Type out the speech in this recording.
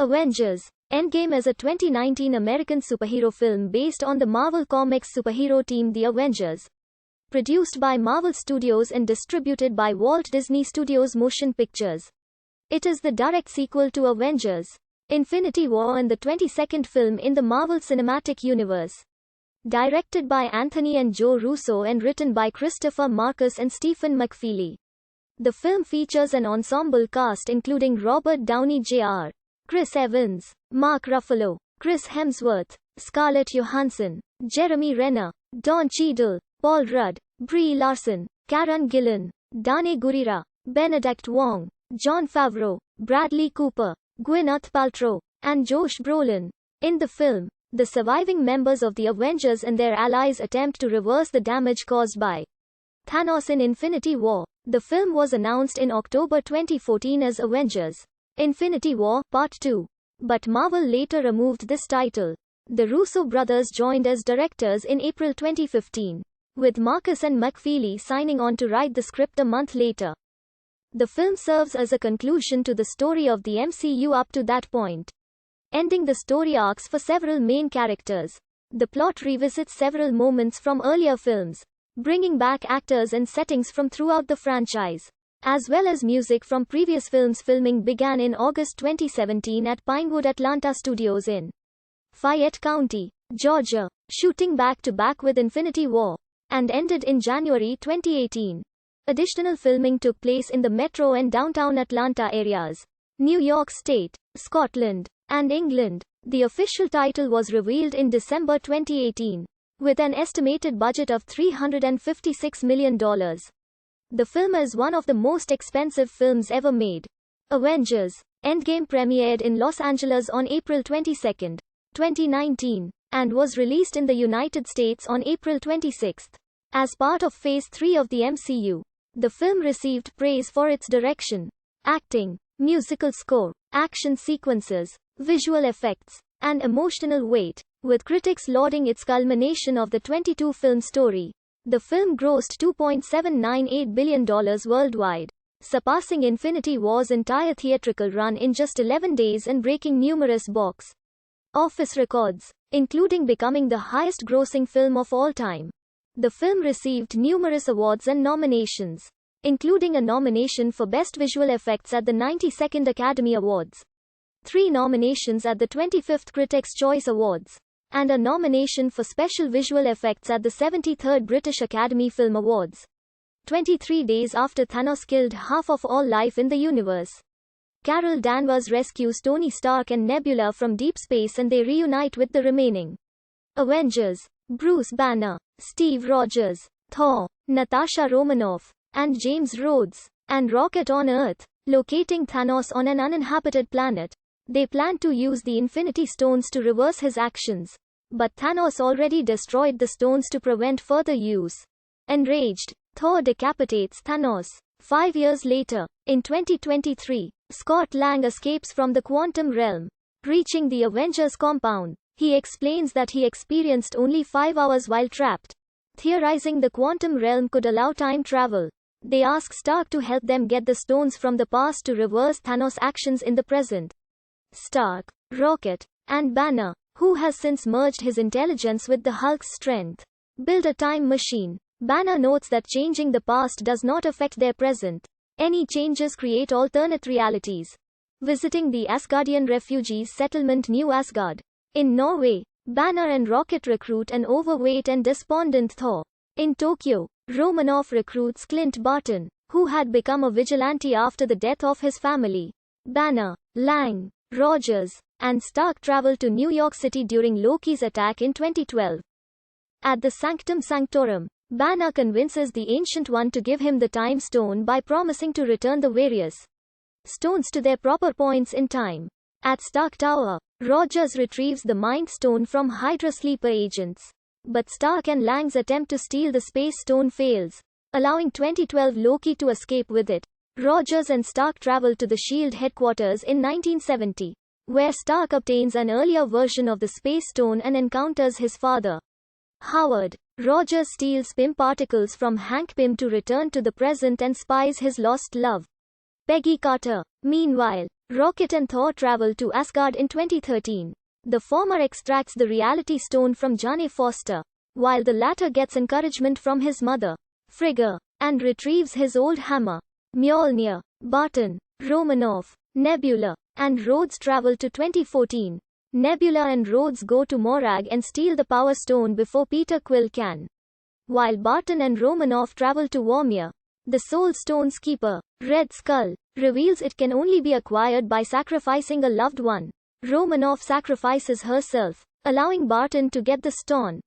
Avengers Endgame is a 2019 American superhero film based on the Marvel Comics superhero team The Avengers. Produced by Marvel Studios and distributed by Walt Disney Studios Motion Pictures. It is the direct sequel to Avengers Infinity War and the 22nd film in the Marvel Cinematic Universe. Directed by Anthony and Joe Russo and written by Christopher Marcus and Stephen McFeely. The film features an ensemble cast including Robert Downey Jr., Chris Evans, Mark Ruffalo, Chris Hemsworth, Scarlett Johansson, Jeremy Renner, Don Cheadle, Paul Rudd, Brie Larson, Karen Gillan, Dane Gurira, Benedict Wong, Jon Favreau, Bradley Cooper, Gwyneth Paltrow, and Josh Brolin. In the film, the surviving members of the Avengers and their allies attempt to reverse the damage caused by Thanos in Infinity War. The film was announced in October 2014 as Avengers Infinity War Part 2. But Marvel later removed this title. The Russo brothers joined as directors in April 2015, with Marcus and McFeely signing on to write the script a month later. The film serves as a conclusion to the story of the MCU up to that point, ending the story arcs for several main characters. The plot revisits several moments from earlier films, bringing back actors and settings from throughout the franchise, as well as music from previous films. Filming began in August 2017 at Pinewood Atlanta Studios in Fayette County, Georgia, shooting back-to-back with Infinity War, and ended in January 2018. Additional filming took place in the metro and downtown Atlanta areas, New York State, Scotland, and England. The official title was revealed in December 2018, with an estimated budget of $356 million. The film is one of the most expensive films ever made. Avengers Endgame premiered in Los Angeles on April 22, 2019, and was released in the United States on April 26. As part of Phase 3 of the MCU, the film received praise for its direction, acting, musical score, action sequences, visual effects, and emotional weight, with critics lauding its culmination of the 22-film story. The film grossed $2.798 billion worldwide, surpassing Infinity War's entire theatrical run in just 11 days and breaking numerous box office records, including becoming the highest-grossing film of all time. The film received numerous awards and nominations, including a nomination for Best Visual Effects at the 92nd Academy Awards, 3 nominations at the 25th Critics' Choice Awards, and a nomination for Special Visual Effects at the 73rd British Academy Film Awards. 23 days after Thanos killed half of all life in the universe, Carol Danvers rescues Tony Stark and Nebula from deep space and they reunite with the remaining Avengers: Bruce Banner, Steve Rogers, Thor, Natasha Romanoff, and James Rhodes, and Rocket on Earth, locating Thanos on an uninhabited planet. They plan to use the Infinity Stones to reverse his actions, but Thanos already destroyed the stones to prevent further use. Enraged, Thor decapitates Thanos. 5 years later, in 2023, Scott Lang escapes from the quantum realm, reaching the Avengers compound. He explains that he experienced only 5 hours while trapped, theorizing the quantum realm could allow time travel. They ask Stark to help them get the stones from the past to reverse Thanos' actions in the present. Stark, Rocket, and Banner, who has since merged his intelligence with the Hulk's strength, build a time machine. Banner notes that changing the past does not affect their present. Any changes create alternate realities. Visiting the Asgardian refugees settlement New Asgard in Norway, Banner and Rocket recruit an overweight and despondent Thor. In Tokyo, Romanoff recruits Clint Barton, who had become a vigilante after the death of his family. Banner, Lang, Rogers, and Stark travel to New York City during Loki's attack in 2012. At the Sanctum Sanctorum, Banner convinces the Ancient One to give him the Time Stone by promising to return the various stones to their proper points in time. At Stark Tower, Rogers retrieves the Mind Stone from Hydra sleeper agents. But Stark and Lang's attempt to steal the Space Stone fails, allowing 2012 Loki to escape with it. Rogers and Stark travel to the S.H.I.E.L.D. headquarters in 1970, where Stark obtains an earlier version of the Space Stone and encounters his father, Howard. Rogers steals Pym particles from Hank Pym to return to the present and spies his lost love, Peggy Carter. Meanwhile, Rocket and Thor travel to Asgard in 2013. The former extracts the reality stone from Jane Foster, while the latter gets encouragement from his mother, Frigga, and retrieves his old hammer. Mjolnir, Barton, Romanoff, Nebula, and Rhodes travel to 2014. Nebula and Rhodes go to Morag and steal the Power Stone before Peter Quill can. While Barton and Romanoff travel to Vormir, the Soul Stone's keeper, Red Skull, reveals it can only be acquired by sacrificing a loved one. Romanoff sacrifices herself, allowing Barton to get the stone.